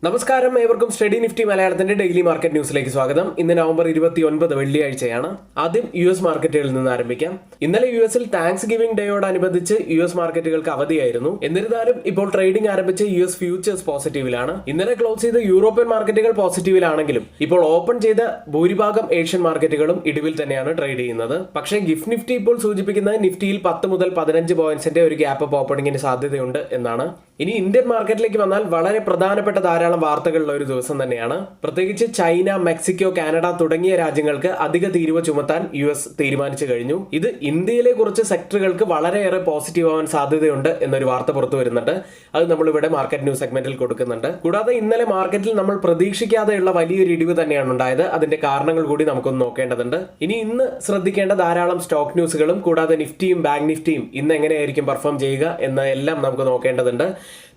നമസ്കാരം, ഏവർക്കും study Nifty മലയാളത്തിന്റെ ഡെയിലി മാർക്കറ്റ് ന്യൂസിലേക്ക് സ്വാഗതം. ഇന്ന് നവംബർ 29 വെള്ളിയാഴ്ചയാണ്. ആദ്യം US മാർക്കറ്റുകളിൽ നിന്ന് ആരംഭിക്കാം. ഇന്നലെ US താങ്ക്സ് ഗിവിംഗ് ഡേയോടനുബന്ധിച്ച് US മാർക്കറ്റുകൾക്ക് അവധിയായിരുന്നു. എന്നിരുന്നാലും ഇപ്പോൾ ട്രേഡിംഗ് ആരംഭിച്ച US ഫ്യൂച്ചേഴ്സ് പോസിറ്റീവിലാണ്. ഇന്നലെ ക്ലോസ് ചെയ്ത യൂറോപ്യൻ മാർക്കറ്റുകൾ പോസിറ്റീവിലാണെങ്കിലും ഇപ്പോൾ ഓപ്പൺ ചെയ്ത ഭൂരിഭാഗം ഏഷ്യൻ മാർക്കറ്റുകളും ഇടിവിൽ തന്നെയാണ് ട്രേഡ് ചെയ്യുന്നത്. പക്ഷേ ഗിഫ്റ്റ് നിഫ്റ്റി ഇപ്പോൾ സൂചിപ്പിക്കുന്നത് നിഫ്റ്റിയിൽ 10 മുതൽ 15 പോയിന്റ്സിന്റെ ഒരു ഗ്യാപ്പ് അപ്പ് ഓപ്പണിംഗിന് സാധ്യതയുണ്ട് എന്നാണ്. ഇനി ഇന്ത്യൻ മാർക്കറ്റിലേക്ക് വന്നാൽ വളരെ പ്രധാനപ്പെട്ട ധാരാളം വാർത്തകളുള്ള ഒരു ദിവസം തന്നെയാണ്. പ്രത്യേകിച്ച് ചൈന, മെക്സിക്കോ, കാനഡ തുടങ്ങിയ രാജ്യങ്ങൾക്ക് അധിക തീരുവ ചുമത്താൻ US തീരുമാനിച്ചു കഴിഞ്ഞു. ഇത് ഇന്ത്യയിലെ കുറച്ച് സെക്ടറുകൾക്ക് വളരെയേറെ പോസിറ്റീവ് ആവാൻ സാധ്യതയുണ്ട് എന്നൊരു വാർത്ത പുറത്തു വരുന്നുണ്ട്. അത് നമ്മളിവിടെ മാർക്കറ്റ് ന്യൂസ് സെഗ്മെന്റിൽ കൊടുക്കുന്നുണ്ട്. കൂടാതെ ഇന്നലെ മാർക്കറ്റിൽ നമ്മൾ പ്രതീക്ഷിക്കാതെയുള്ള വലിയൊരു ഇടിവ് തന്നെയാണ് ഉണ്ടായത്. അതിന്റെ കാരണങ്ങൾ കൂടി നമുക്കൊന്ന് നോക്കേണ്ടതുണ്ട്. ഇന്ന് ശ്രദ്ധിക്കേണ്ട ധാരാളം സ്റ്റോക്ക് ന്യൂസുകളും കൂടാതെ നിഫ്റ്റിയും ബാങ്ക് നിഫ്റ്റിയും ഇന്ന് എങ്ങനെയായിരിക്കും പെർഫോം ചെയ്യുക എന്നെല്ലാം നമുക്ക് നോക്കേണ്ടതുണ്ട്.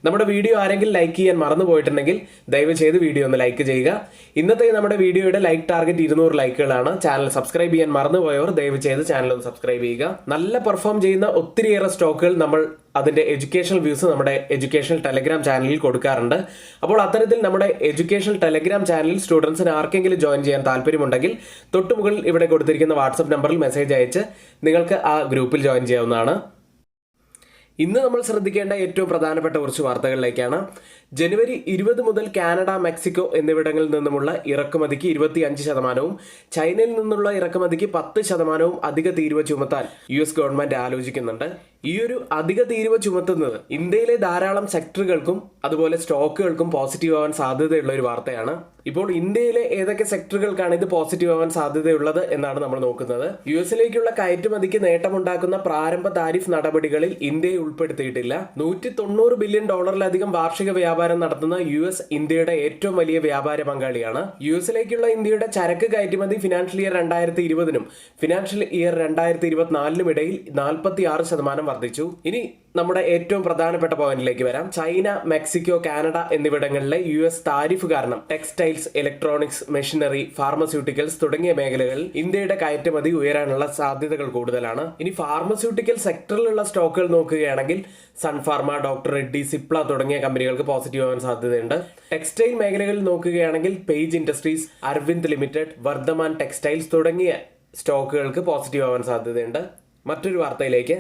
നമ്മുടെ വീഡിയോ ആരെങ്കിലും ലൈക്ക് ചെയ്യാൻ മറന്നു പോയിട്ടുണ്ടെങ്കിൽ ദയവ് ചെയ്ത് വീഡിയോ ഒന്ന് ലൈക്ക് ചെയ്യുക. ഇന്നത്തെ നമ്മുടെ വീഡിയോയുടെ ലൈക്ക് ടാർഗറ്റ് 200 ലൈക്കുകളാണ്. ചാനൽ സബ്സ്ക്രൈബ് ചെയ്യാൻ മറന്നുപോയവർ ദയവ് ചെയ്ത് ചാനൽ ഒന്ന് സബ്സ്ക്രൈബ് ചെയ്യുക. നല്ല പെർഫോം ചെയ്യുന്ന ഒത്തിരിയേറെ സ്റ്റോക്കുകൾ നമ്മൾ അതിന്റെ എഡ്യൂക്കേഷണൽ വ്യൂസ് നമ്മുടെ എഡ്യൂക്കേഷണൽ ടെലഗ്രാം ചാനലിൽ കൊടുക്കാറുണ്ട്. അപ്പോൾ അത്തരത്തിൽ നമ്മുടെ എഡ്യൂക്കേഷണൽ ടെലഗ്രാം ചാനലിൽ സ്റ്റുഡൻസിന് ആർക്കെങ്കിലും ജോയിൻ ചെയ്യാൻ താല്പര്യമുണ്ടെങ്കിൽ തൊട്ടുമുകളിൽ ഇവിടെ കൊടുത്തിരിക്കുന്ന വാട്സ്ആപ്പ് നമ്പറിൽ മെസ്സേജ് അയച്ച് നിങ്ങൾക്ക് ആ ഗ്രൂപ്പിൽ ജോയിൻ ചെയ്യാവുന്നതാണ്. ഇന്ന് നമ്മൾ ശ്രദ്ധിക്കേണ്ട ഏറ്റവും പ്രധാനപ്പെട്ട കുറച്ച് വാർത്തകളിലേക്കാണ്. ജനുവരി 20 മുതൽ കാനഡ, മെക്സിക്കോ എന്നിവിടങ്ങളിൽ നിന്നുമുള്ള ഇറക്കുമതിക്ക് 25%, ചൈനയിൽ നിന്നുള്ള ഇറക്കുമതിക്ക് 10% അധിക തീരുവ ചുമത്താൻ US ഗവൺമെന്റ് ആലോചിക്കുന്നുണ്ട്. ഈ ഒരു അധിക തീരുവ ചുമത്തുന്നത് ഇന്ത്യയിലെ ധാരാളം സെക്ടറുകൾക്കും അതുപോലെ സ്റ്റോക്കുകൾക്കും പോസിറ്റീവ് ആവാൻ സാധ്യതയുള്ള ഒരു വാർത്തയാണ്. ഇപ്പോൾ ഇന്ത്യയിലെ ഏതൊക്കെ സെക്ടറുകൾക്കാണ് ഇത് പോസിറ്റീവ് ആവാൻ സാധ്യതയുള്ളത് എന്നാണ് നമ്മൾ നോക്കുന്നത്. US കയറ്റുമതിക്ക് നേട്ടമുണ്ടാക്കുന്ന പ്രാരംഭ താരിഫ് നടപടികളിൽ ഇന്ത്യയെ ഉൾപ്പെടുത്തിയിട്ടില്ല. $190 ബില്യൺ വാർഷിക വ്യാപാരം നടത്തുന്ന US ഇന്ത്യയുടെ ഏറ്റവും വലിയ വ്യാപാര പങ്കാളിയാണ്. US ഇന്ത്യയുടെ ചരക്ക് കയറ്റുമതി ഫിനാൻഷ്യൽ ഇയർ 2020 ഫിനാൻഷ്യൽ ഇയർ 2024 ഇടയിൽ 46% വർദ്ധിച്ചു. ഇനി നമ്മുടെ ഏറ്റവും പ്രധാനപ്പെട്ട പോയിന്റിലേക്ക് വരാം. ചൈന, മെക്സിക്കോ, കാനഡ എന്നിവിടങ്ങളിലെ US താരിഫ് കാരണം ടെക്സ്റ്റൈൽസ്, ഇലക്ട്രോണിക്സ്, മെഷീനറി, ഫാർമസ്യൂട്ടിക്കൽസ് തുടങ്ങിയ മേഖലകളിൽ ഇന്ത്യയുടെ കയറ്റുമതി ഉയരാനുള്ള സാധ്യതകൾ കൂടുതലാണ്. ഇനി ഫാർമസ്യൂട്ടിക്കൽ സെക്ടറിലുള്ള സ്റ്റോക്കുകൾ നോക്കുകയാണെങ്കിൽ സൺഫാർമ, ഡോക്ടർ റെഡ്ഡി, സിപ്ല തുടങ്ങിയ കമ്പനികൾക്ക് പോസിറ്റീവ് ആവാൻ സാധ്യതയുണ്ട്. ടെക്സ്റ്റൈൽ മേഖലകളിൽ നോക്കുകയാണെങ്കിൽ page industries, Arvind limited, Vardhman textiles തുടങ്ങിയ സ്റ്റോക്കുകൾക്ക് പോസിറ്റീവ് ആവാൻ സാധ്യതയുണ്ട്. മറ്റൊരു വാർത്തയിലേക്ക്.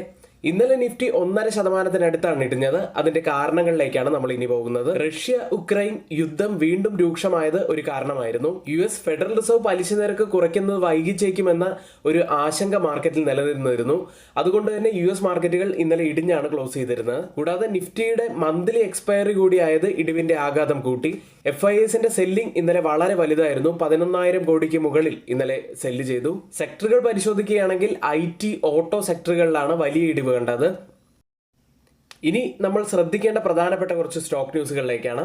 ഇന്നലെ നിഫ്റ്റി 1.5% ഇടിഞ്ഞത്. അതിന്റെ കാരണങ്ങളിലേക്കാണ് നമ്മൾ ഇനി പോകുന്നത്. റഷ്യ യുക്രൈൻ യുദ്ധം വീണ്ടും രൂക്ഷമായത് ഒരു കാരണമായിരുന്നു. US ഫെഡറൽ റിസർവ് പലിശ നിരക്ക് കുറയ്ക്കുന്നത് വൈകിച്ചേക്കുമെന്ന ഒരു ആശങ്ക മാർക്കറ്റിൽ നിലനിന്നിരുന്നു. അതുകൊണ്ട് തന്നെ US മാർക്കറ്റുകൾ ഇന്നലെ ഇടിഞ്ഞാണ് ക്ലോസ് ചെയ്തിരുന്നത്. കൂടാതെ നിഫ്റ്റിയുടെ മന്ത്ലി എക്സ്പയറി കൂടിയായത് ഇടിവിന്റെ ആഘാതം കൂട്ടി. FISന്റെ സെല്ലിംഗ് ഇന്നലെ വളരെ വലുതായിരുന്നു. 11,000 കോടിക്ക് മുകളിൽ ഇന്നലെ സെല്ല് ചെയ്തു. സെക്ടറുകൾ പരിശോധിക്കുകയാണെങ്കിൽ IT, ഓട്ടോ സെക്ടറുകളിലാണ് വലിയ ഇടിവ് കണ്ടത്. ഇനി നമ്മൾ ശ്രദ്ധിക്കേണ്ട പ്രധാനപ്പെട്ട കുറച്ച് സ്റ്റോക്ക് ന്യൂസുകളിലേക്കാണ്.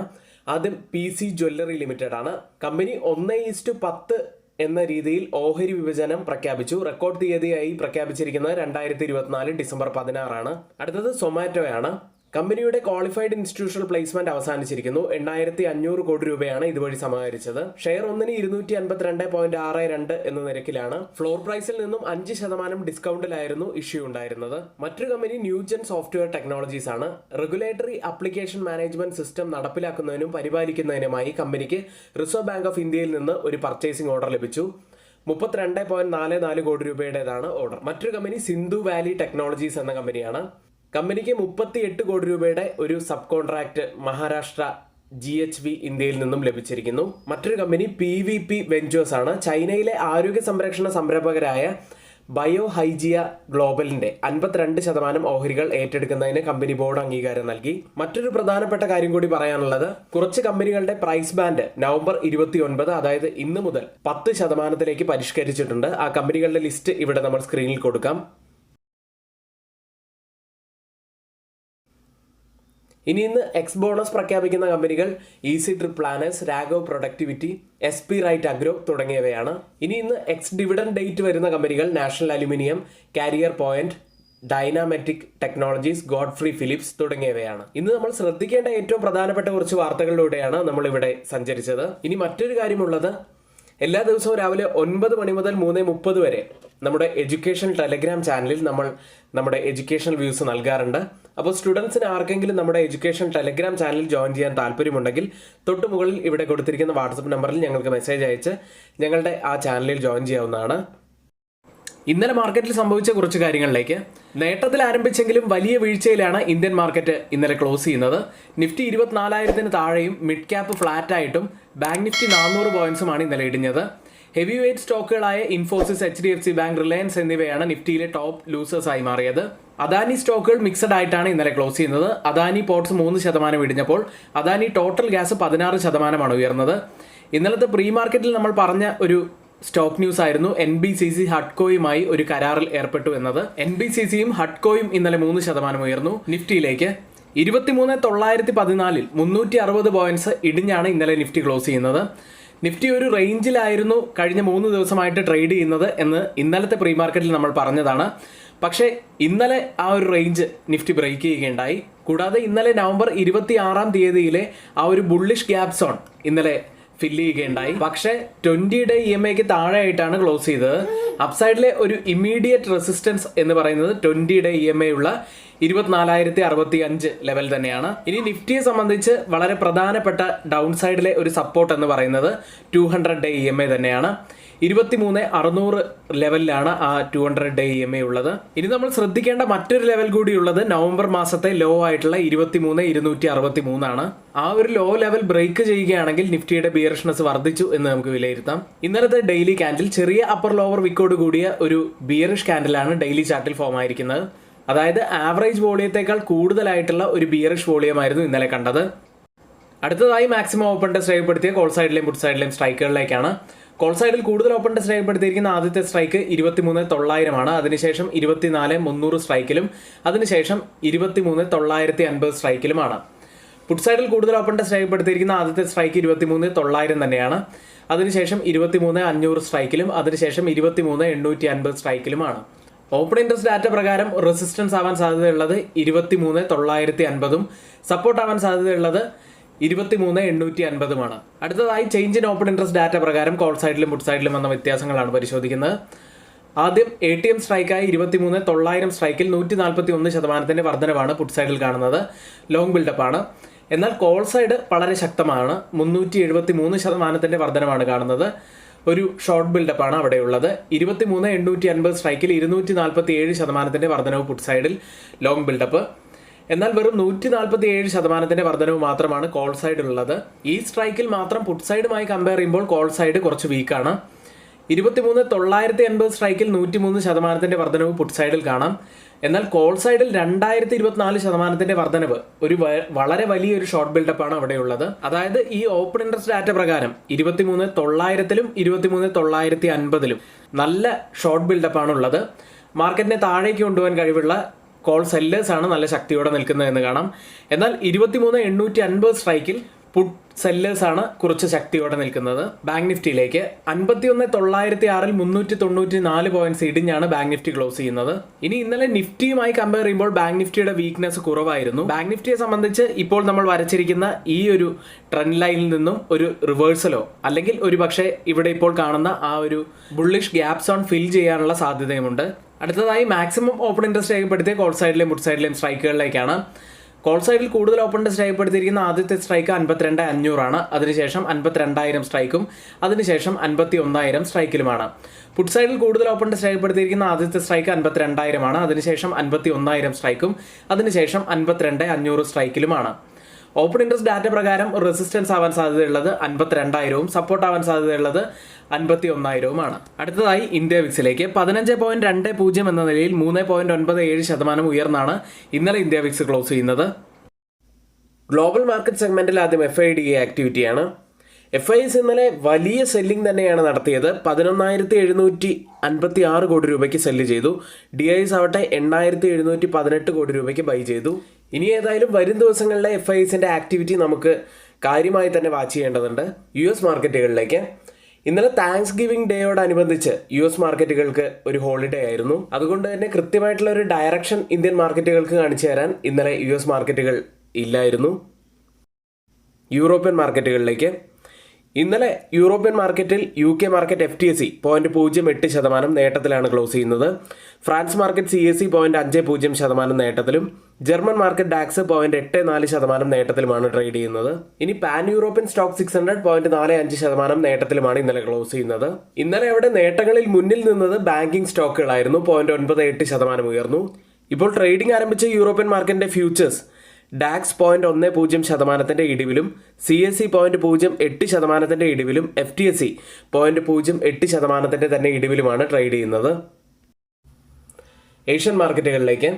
ആദ്യം PC ജ്വല്ലറി ലിമിറ്റഡ് ആണ്. കമ്പനി 1:10 എന്ന രീതിയിൽ ഓഹരി വിഭജനം പ്രഖ്യാപിച്ചു. റെക്കോർഡ് തീയതിയായി പ്രഖ്യാപിച്ചിരിക്കുന്നത് 2024 ഡിസംബർ 16 അടുത്തത് സൊമാറ്റോയാണ്. കമ്പനിയുടെ ക്വാളിഫൈഡ് ഇൻസ്റ്റിറ്റ്യൂഷണൽ പ്ലേസ്മെന്റ് അവസാനിച്ചിരിക്കുന്നു. 8,500 കോടി രൂപയാണ് ഇതുവഴി സമാഹരിച്ചത്. ഷെയർ ഒന്നിന് 252.62 എന്ന നിരക്കിലാണ്. ഫ്ലോർ പ്രൈസിൽ നിന്നും 5% ഡിസ്കൗണ്ടിലായിരുന്നു ഇഷ്യൂ ഉണ്ടായിരുന്നത്. മറ്റൊരു കമ്പനി ന്യൂജൻ സോഫ്റ്റ്വെയർ ടെക്നോളജീസ് ആണ്. റെഗുലേറ്ററി ആപ്ലിക്കേഷൻ മാനേജ്മെന്റ് സിസ്റ്റം നടപ്പിലാക്കുന്നതിനും പരിപാലിക്കുന്നതിനുമായി കമ്പനിക്ക് റിസർവ് ബാങ്ക് ഓഫ് ഇന്ത്യയിൽ നിന്ന് ഒരു പർച്ചേസിംഗ് ഓർഡർ ലഭിച്ചു. 32.44 കോടി രൂപയുടേതാണ് ഓർഡർ. മറ്റൊരു കമ്പനി സിന്ധു വാലി ടെക്നോളജീസ് എന്ന കമ്പനിയാണ്. കമ്പനിക്ക് 38 കോടി രൂപയുടെ ഒരു സബ് കോൺട്രാക്ട് മഹാരാഷ്ട്ര GHV ഇന്ത്യയിൽ നിന്നും ലഭിച്ചിരിക്കുന്നു. മറ്റൊരു കമ്പനി PVP വെഞ്ചേഴ്സ് ആണ്. ചൈനയിലെ ആരോഗ്യ സംരക്ഷണ സംരംഭകരായ ബയോഹൈജിയ ഗ്ലോബലിന്റെ 52% ഓഹരികൾ ഏറ്റെടുക്കുന്നതിന് കമ്പനി ബോർഡ് അംഗീകാരം നൽകി. മറ്റൊരു പ്രധാനപ്പെട്ട കാര്യം കൂടി പറയാനുള്ളത്, കുറച്ച് കമ്പനികളുടെ പ്രൈസ് ബാൻഡ് നവംബർ 29 അതായത് ഇന്ന് മുതൽ 10% പരിഷ്കരിച്ചിട്ടുണ്ട്. ആ കമ്പനികളുടെ ലിസ്റ്റ് ഇവിടെ നമ്മൾ സ്ക്രീനിൽ കൊടുക്കാം. ഇന്ന് എക്സ് ബോണസ് പ്രഖ്യാപിക്കുന്ന കമ്പനികൾ Easy Trip Planners, Raghav Productivity, SP right agro തുടങ്ങിയവയാണ്. ഇന്ന് എക്സ് ഡിവിഡൻഡ് ഡേറ്റ് വരുന്ന കമ്പനികൾ National Aluminium, Carrier Point, Dynamatic Technologies, Godfrey Phillips തുടങ്ങിയവയാണ്. ഇന്ന് നമ്മൾ ശ്രദ്ധിക്കേണ്ട ഏറ്റവും പ്രധാനപ്പെട്ട കുറച്ച് വാർത്തകളിലൂടെയാണ് നമ്മൾ ഇവിടെ സഞ്ചരിച്ചത്. ഇനി മറ്റൊരു കാര്യമുള്ളത്, എല്ലാ ദിവസവും രാവിലെ 9 മണി മുതൽ 3:30 വരെ നമ്മുടെ എഡ്യൂക്കേഷൻ ടെലഗ്രാം ചാനലിൽ നമ്മൾ നമ്മുടെ എഡ്യൂക്കേഷണൽ വ്യൂസ് നൽകാറുണ്ട്. അപ്പോൾ സ്റ്റുഡൻസിന് ആർക്കെങ്കിലും നമ്മുടെ എഡ്യൂക്കേഷൻ ടെലഗ്രാം ചാനൽ ജോയിൻ ചെയ്യാൻ താല്പര്യമുണ്ടെങ്കിൽ തൊട്ട് മുകളിൽ ഇവിടെ കൊടുത്തിരിക്കുന്ന വാട്സപ്പ് നമ്പറിൽ ഞങ്ങൾക്ക് മെസ്സേജ് അയച്ച് ഞങ്ങളുടെ ആ ചാനലിൽ ജോയിൻ ചെയ്യാവുന്നതാണ്. ഇന്നലെ മാർക്കറ്റിൽ സംഭവിച്ച കുറച്ച് കാര്യങ്ങളിലേക്ക്. നേട്ടത്തിൽ ആരംഭിച്ചെങ്കിലും വലിയ വീഴ്ചയിലാണ് ഇന്ത്യൻ മാർക്കറ്റ് ഇന്നലെ ക്ലോസ് ചെയ്യുന്നത്. നിഫ്റ്റി 24,000 താഴെയും മിഡ് ക്യാപ്പ് ഫ്ലാറ്റ് ആയിട്ടും ബാങ്ക് നിഫ്റ്റി 400 പോയിന്റ്സുമാണ് ഇന്നലെ ഇടിഞ്ഞത്. ഹെവി വെയ്റ്റ് സ്റ്റോക്കുകളായ ഇൻഫോസിസ്, HDFC ബാങ്ക്, റിലയൻസ് എന്നിവയാണ് നിഫ്റ്റിയിലെ ടോപ്പ് ലൂസേഴ്സ് ആയി മാറിയത്. അദാനി സ്റ്റോക്കുകൾ മിക്സഡ് ആയിട്ടാണ് ഇന്നലെ ക്ലോസ് ചെയ്യുന്നത്. അദാനി പോർട്സ് 3% ഇടിഞ്ഞപ്പോൾ അദാനി ടോട്ടൽ ഗ്യാസ് 16% ഉയർന്നത്. ഇന്നലത്തെ പ്രീ മാർക്കറ്റിൽ നമ്മൾ പറഞ്ഞ ഒരു സ്റ്റോക്ക് ന്യൂസ് ആയിരുന്നു NBCC ഹഡ്കോയുമായി ഒരു കരാറിൽ ഏർപ്പെട്ടു എന്നത്. NBCCയും ഹഡ്കോയും ഇന്നലെ 3% ഉയർന്നു. നിഫ്റ്റിയിലേക്ക് 23,914 360 പോയിന്റ്സ് ഇടിഞ്ഞാണ് ഇന്നലെ നിഫ്റ്റി ക്ലോസ് ചെയ്യുന്നത്. നിഫ്റ്റി ഒരു റേഞ്ചിലായിരുന്നു കഴിഞ്ഞ 3 ദിവസമായിട്ട് ട്രേഡ് ചെയ്യുന്നത് എന്ന് ഇന്നലത്തെ പ്രീ മാർക്കറ്റിൽ നമ്മൾ പറഞ്ഞതാണ്. പക്ഷേ ഇന്നലെ ആ ഒരു റേഞ്ച് നിഫ്റ്റി ബ്രേക്ക് ചെയ്യുകയുണ്ടായി. കൂടാതെ ഇന്നലെ നവംബർ 26-ാം തീയതിയിലെ ആ ഒരു ബുള്ളിഷ് ഗ്യാപ് സോൺ ഇന്നലെ ഫില്ല് ചെയ്യുകയുണ്ടായി. പക്ഷേ 20-ഡേ EMAക്ക് താഴെയായിട്ടാണ് ക്ലോസ് ചെയ്തത്. അപ്സൈഡിലെ ഒരു ഇമ്മീഡിയറ്റ് റെസിസ്റ്റൻസ് എന്ന് പറയുന്നത് 20-ഡേ EMA ഉള്ള 24,065 ലെവൽ തന്നെയാണ്. ഇനി നിഫ്റ്റിയെ സംബന്ധിച്ച് വളരെ പ്രധാനപ്പെട്ട ഡൗൺ സൈഡിലെ ഒരു സപ്പോർട്ട് എന്ന് പറയുന്നത് 200-ഡേ EMA തന്നെയാണ്. 23,600 ലെവലിലാണ് ആ 200-ഡേ EMA ഉള്ളത്. ഇനി നമ്മൾ ശ്രദ്ധിക്കേണ്ട മറ്റൊരു ലെവൽ കൂടിയുള്ളത് നവംബർ മാസത്തെ ലോ ആയിട്ടുള്ള 23,263 ആണ്. ആ ഒരു ലോ ലെവൽ ബ്രേക്ക് ചെയ്യുകയാണെങ്കിൽ നിഫ്റ്റിയുടെ ബിയറിഷ്നെസ് വർദ്ധിച്ചു എന്ന് നമുക്ക് വിലയിരുത്താം. ഇന്നലത്തെ ഡെയിലി ക്യാൻഡിൽ ചെറിയ അപ്പർ ലോവർ വിക്കോട് കൂടിയ ഒരു ബിയറിഷ് ക്യാൻഡിലാണ് ഡെയിലി ചാർട്ടിൽ ഫോം ആയിരിക്കുന്നത്. അതായത് ആവറേജ് വോളിയത്തേക്കാൾ കൂടുതലായിട്ടുള്ള ഒരു ബിയറിഷ് വോളിയമായിരുന്നു ഇന്നലെ കണ്ടത്. അടുത്തതായി മാക്സിമം ഓപ്പൺ ടെസ്റ്റ് രേഖപ്പെടുത്തിയ കോൾ സൈഡിലെയും പുട്ട് സൈഡിലെയും സ്ട്രൈക്കുകളിലേക്കാണ്. കോൾ സൈഡിൽ കൂടുതൽ ഓപ്പൺ ടെസ്റ്റ് രേഖപ്പെടുത്തിയിരിക്കുന്ന ആദ്യത്തെ സ്ട്രൈക്ക് 23,900 ആണ്. അതിനുശേഷം 24,300 സ്ട്രൈക്കിലും അതിനുശേഷം 23,950 സ്ട്രൈക്കിലുമാണ്. പുട്ട് സൈഡിൽ കൂടുതൽ ഓപ്പൺ ടെസ്റ്റ് രേഖപ്പെടുത്തിയിരിക്കുന്ന ആദ്യത്തെ സ്ട്രൈക്ക് 23,900 തന്നെയാണ്. അതിനുശേഷം 23,500 സ്ട്രൈക്കിലും അതിനുശേഷം 23,850 സ്ട്രൈക്കിലുമാണ്. ഓപ്പൺ ഇൻട്രസ്റ്റ് ഡാറ്റ പ്രകാരം റെസിസ്റ്റൻസ് ആവാൻ സാധ്യതയുള്ളത് 23,950ഉം സപ്പോർട്ട് ആവാൻ സാധ്യതയുള്ളത് 23,850ഉമാണ്. അടുത്തതായി change in open interest data പ്രകാരം കോൾ സൈഡിലും പുട്ട് സൈഡിലും വന്ന വ്യത്യാസങ്ങളാണ് പരിശോധിക്കുന്നത്. ആദ്യം ATM സ്ട്രൈക്കായി 23,900 സ്ട്രൈക്കിൽ 141% വർധനവാണ് പുട്ട് സൈഡിൽ കാണുന്നത്. ലോങ് ബിൽഡപ്പാണ്. എന്നാൽ കോൾ സൈഡ് വളരെ ശക്തമാണ്. 373% വർധനവാണ് കാണുന്നത്. ഒരു ഷോർട്ട് ബിൽഡപ്പാണ് അവിടെയുള്ളത്. 23,850 സ്ട്രൈക്കിൽ 247% വർധനവ് പുട്ട് സൈഡിൽ ലോങ് ബിൽഡപ്പ്. എന്നാൽ വെറും 147% വർധനവ് മാത്രമാണ് കോൾ സൈഡിലുള്ളത്. ഈ സ്ട്രൈക്കിൽ മാത്രം പുട്ട് സൈഡുമായി കമ്പയർ ചെയ്യുമ്പോൾ കോൾ സൈഡ് കുറച്ച് വീക്കാണ്. 23,980 സ്ട്രൈക്കിൽ 103% വർധനവ് പുട്ട് സൈഡിൽ കാണാം. എന്നാൽ കോൾ സൈഡിൽ 2,024% വർധനവ്, ഒരു വളരെ വലിയൊരു ഷോർട്ട് ബിൽഡപ്പാണ് അവിടെയുള്ളത്. അതായത് ഈ ഓപ്പൺ ഇൻട്രസ്റ്റ് ഡാറ്റ പ്രകാരം 23,900-ലും 23,950-ലും നല്ല ഷോർട്ട് ബിൽഡപ്പാണ് ഉള്ളത്. മാർക്കറ്റിനെ താഴേക്ക് കൊണ്ടുപോകാൻ കഴിവുള്ള കോൾ സെല്ലേഴ്സാണ് നല്ല ശക്തിയോടെ നിൽക്കുന്നത് എന്ന് കാണാം. എന്നാൽ 23,850 സ്ട്രൈക്കിൽ പുട്ട് സെല്ലേഴ്സാണ് കുറച്ച് ശക്തിയോടെ നിൽക്കുന്നത്. ബാങ്ക് നിഫ്റ്റിയിലേക്ക് 51,906-ൽ 394 പോയിന്റ്സ് ഇടിഞ്ഞാണ് ബാങ്ക് നിഫ്റ്റി ക്ലോസ് ചെയ്യുന്നത്. ഇനി ഇന്നലെ നിഫ്റ്റിയുമായി കമ്പയർ ചെയ്യുമ്പോൾ ബാങ്ക് നിഫ്റ്റിയുടെ വീക്ക്നെസ് കുറവായിരുന്നു. ബാങ്ക് നിഫ്റ്റിയെ സംബന്ധിച്ച് ഇപ്പോൾ നമ്മൾ വരച്ചിരിക്കുന്ന ഈ ഒരു ട്രെൻഡ് ലൈനിൽ നിന്നും ഒരു റിവേഴ്സലോ അല്ലെങ്കിൽ ഒരു പക്ഷേ ഇവിടെ ഇപ്പോൾ കാണുന്ന ആ ഒരു ബുള്ളിഷ് ഗ്യാപ് സോൺ ഫിൽ ചെയ്യാനുള്ള സാധ്യതയുമുണ്ട്. അടുത്തതായി മാക്സിമം ഓപ്പൺ ഇൻട്രസ്റ്റ് രേഖപ്പെടുത്തിയ കോൾ സൈഡിലെയും പുട്ട് സൈഡിലെയും സ്ട്രൈക്കുകളിലേക്കാണ്. കോൾ സൈഡിൽ കൂടുതൽ ഓപ്പൺ ടെസ്റ്റ് രേഖപ്പെടുത്തിയിരിക്കുന്ന ആദ്യത്തെ സ്ട്രൈക്ക് 52,500 ആണ്. അതിനുശേഷം 52,000 സ്ട്രൈക്കും അതിനുശേഷം 51,000 സ്ട്രൈക്കിലുമാണ്. പുട്ട് സൈഡിൽ കൂടുതൽ ഓപ്പൺ ടെസ്റ്റ് രേഖപ്പെടുത്തിയിരിക്കുന്ന ആദ്യത്തെ സ്ട്രൈക്ക് 52,000 ആണ്. അതിനുശേഷം 51,000 സ്ട്രൈക്കും അതിനുശേഷം 52,500 സ്ട്രൈക്കിലുമാണ്. ഓപ്പൺ ഇൻട്രസ്റ്റ് ഡാറ്റ പ്രകാരം റെസിസ്റ്റൻസ് ആവാൻ സാധ്യതയുള്ളത് 52,000ഉം സപ്പോർട്ട് ആവാൻ സാധ്യതയുള്ളത് 51,000ഉമാണ്. അടുത്തതായി ഇന്ത്യ വിക്സിലേക്ക് 15.20 എന്ന നിലയിൽ 3.97% ഉയർന്നാണ് ഇന്നലെ ഇന്ത്യ വിക്സ് ക്ലോസ് ചെയ്യുന്നത്. ഗ്ലോബൽ മാർക്കറ്റ് സെഗ്മെന്റിൽ ആദ്യം FIDA ആക്ടിവിറ്റിയാണ്. FIs ഇന്നലെ വലിയ സെല്ലിംഗ് തന്നെയാണ് നടത്തിയത്. 11,756 കോടി രൂപയ്ക്ക് സെല്ല് ചെയ്തു. DIs ആവട്ടെ 8,718 കോടി രൂപയ്ക്ക് ബൈ ചെയ്തു. ഇനി ഏതായാലും വരും ദിവസങ്ങളിലെ FIസിന്റെ ആക്ടിവിറ്റി നമുക്ക് കാര്യമായി തന്നെ വാച്ച് ചെയ്യേണ്ടതുണ്ട്. US മാർക്കറ്റുകളിലേക്ക് ഇന്നലെ താങ്ക്സ് ഗിവിംഗ് ഡേയോടനുബന്ധിച്ച് US മാർക്കറ്റുകൾക്ക് ഒരു ഹോളിഡേ ആയിരുന്നു. അതുകൊണ്ട് തന്നെ കൃത്യമായിട്ടുള്ള ഒരു ഡയറക്ഷൻ ഇന്ത്യൻ മാർക്കറ്റുകൾക്ക് കാണിച്ചു തരാൻ ഇന്നലെ US മാർക്കറ്റുകൾ ഇല്ലായിരുന്നു. യൂറോപ്യൻ മാർക്കറ്റുകളിലേക്ക് ഇന്നലെ യൂറോപ്യൻ മാർക്കറ്റിൽ UK മാർക്കറ്റ് FTSE 0.08% നേട്ടത്തിലാണ് ക്ലോസ് ചെയ്യുന്നത്. ഫ്രാൻസ് മാർക്കറ്റ് CAC 0.50% നേട്ടത്തിലും ജർമ്മൻ മാർക്കറ്റ് DAX 0.84% നേട്ടത്തിലുമാണ് ട്രേഡ് ചെയ്യുന്നത്. ഇനി പാൻ യൂറോപ്യൻ സ്റ്റോക്ക് 600 0.45% നേട്ടത്തിലുമാണ് ഇന്നലെ ക്ലോസ് ചെയ്യുന്നത്. ഇന്നലെ അവിടെ നേട്ടങ്ങളിൽ മുന്നിൽ നിന്നത് ബാങ്കിംഗ് സ്റ്റോക്കുകളായിരുന്നു. 0.98% ഉയർന്നു. ഇപ്പോൾ ട്രേഡിംഗ് ആരംഭിച്ച യൂറോപ്യൻ മാർക്കറ്റിന്റെ ഫ്യൂച്ചേഴ്സ് DAX 0.10% ഇടിവിലും CAC 0.08% ഇടിവിലും FTSE 0.08% തന്നെ ഇടിവിലുമാണ് ട്രേഡ് ചെയ്യുന്നത്. ഏഷ്യൻ മാർക്കറ്റുകളിലേക്ക്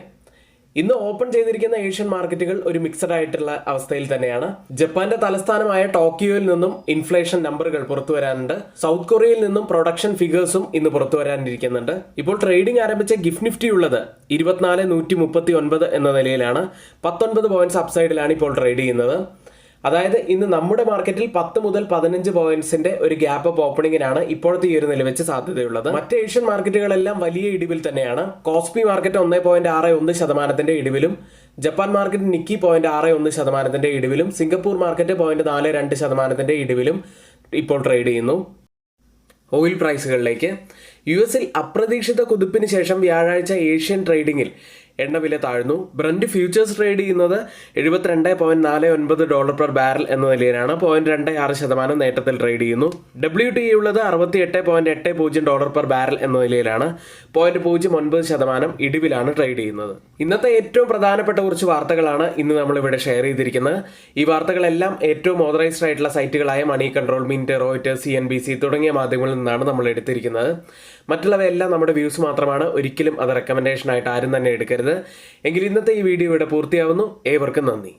ഇന്ന് ഓപ്പൺ ചെയ്തിരിക്കുന്ന ഏഷ്യൻ മാർക്കറ്റുകൾ ഒരു മിക്സഡ് ആയിട്ടുള്ള അവസ്ഥയിൽ തന്നെയാണ്. ജപ്പാന്റെ തലസ്ഥാനമായ ടോക്കിയോയിൽ നിന്നും ഇൻഫ്ലേഷൻ നമ്പറുകൾ പുറത്തു വരാനുണ്ട്. സൗത്ത് കൊറിയയിൽ നിന്നും പ്രൊഡക്ഷൻ ഫിഗേഴ്സും ഇന്ന് പുറത്തു വരാനിരിക്കുന്നുണ്ട്. ഇപ്പോൾ ട്രേഡിംഗ് ആരംഭിച്ച ഗിഫ്റ്റ് നിഫ്റ്റി ഉള്ളത് 24,139 എന്ന നിലയിലാണ്. 19 പോയിന്റ്സ് അപ്സൈഡിലാണ് ഇപ്പോൾ ട്രേഡ് ചെയ്യുന്നത്. അതായത് ഇന്ന് നമ്മുടെ മാർക്കറ്റിൽ 10 മുതൽ 15 പോയിന്റ്സിന്റെ ഒരു ഗ്യാപ്പ് അപ്പ് ഓപ്പണിംഗിനാണ് ഇപ്പോഴത്തെ ഈ ഒരു നില വെച്ച് സാധ്യതയുള്ളത്. മറ്റ് ഏഷ്യൻ മാർക്കറ്റുകളെല്ലാം വലിയ ഇടിവിൽ തന്നെയാണ്. കോസ്പി മാർക്കറ്റ് 1.61% ഇടിവിലും ജപ്പാൻ മാർക്കറ്റ് നിക്കി 0.61% ഇടിവിലും സിംഗപ്പൂർ മാർക്കറ്റ് 0.42% ഇടിവിലും ഇപ്പോൾ ട്രേഡ് ചെയ്യുന്നു. ഓയിൽ പ്രൈസുകളിലേക്ക് US അപ്രതീക്ഷിത കുതിപ്പിന് ശേഷം വ്യാഴാഴ്ച ഏഷ്യൻ ട്രേഡിംഗിൽ എണ്ണവില താഴ്ന്നു. ബ്രന്റ് ഫ്യൂച്ചേഴ്സ് ട്രേഡ് ചെയ്യുന്നത് $72.49 പെർ ബാരൽ എന്ന നിലയിലാണ്. 0.26% നേട്ടത്തിൽ ട്രേഡ് ചെയ്യുന്നു. WTI ഉള്ളത് $68.80 പെർ ബാരൽ എന്ന നിലയിലാണ്. 0.09% ഇടിവിലാണ് ട്രേഡ് ചെയ്യുന്നത്. ഇന്നത്തെ ഏറ്റവും പ്രധാനപ്പെട്ട കുറച്ച് വാർത്തകളാണ് ഇന്ന് നമ്മളിവിടെ ഷെയർ ചെയ്തിരിക്കുന്നത്. ഈ വാർത്തകളെല്ലാം ഏറ്റവും ഓതറൈസ്ഡ് ആയിട്ടുള്ള സൈറ്റുകളായ Moneycontrol, Mint, Reuters, CNBC തുടങ്ങിയ മാധ്യമങ്ങളിൽ നിന്നാണ് നമ്മൾ എടുത്തിരിക്കുന്നത്. മറ്റുള്ളവയെല്ലാം നമ്മുടെ വ്യൂസ് മാത്രമാണ്. ഒരിക്കലും അത് റെക്കമെൻഡേഷൻ ആയിട്ട് ആരും തന്നെ എടുക്കരുത്. എങ്കിൽ ഇന്നത്തെ ഈ വീഡിയോ ഇവിടെ പൂർത്തിയാവുന്നു. ഏവർക്കും നന്ദി.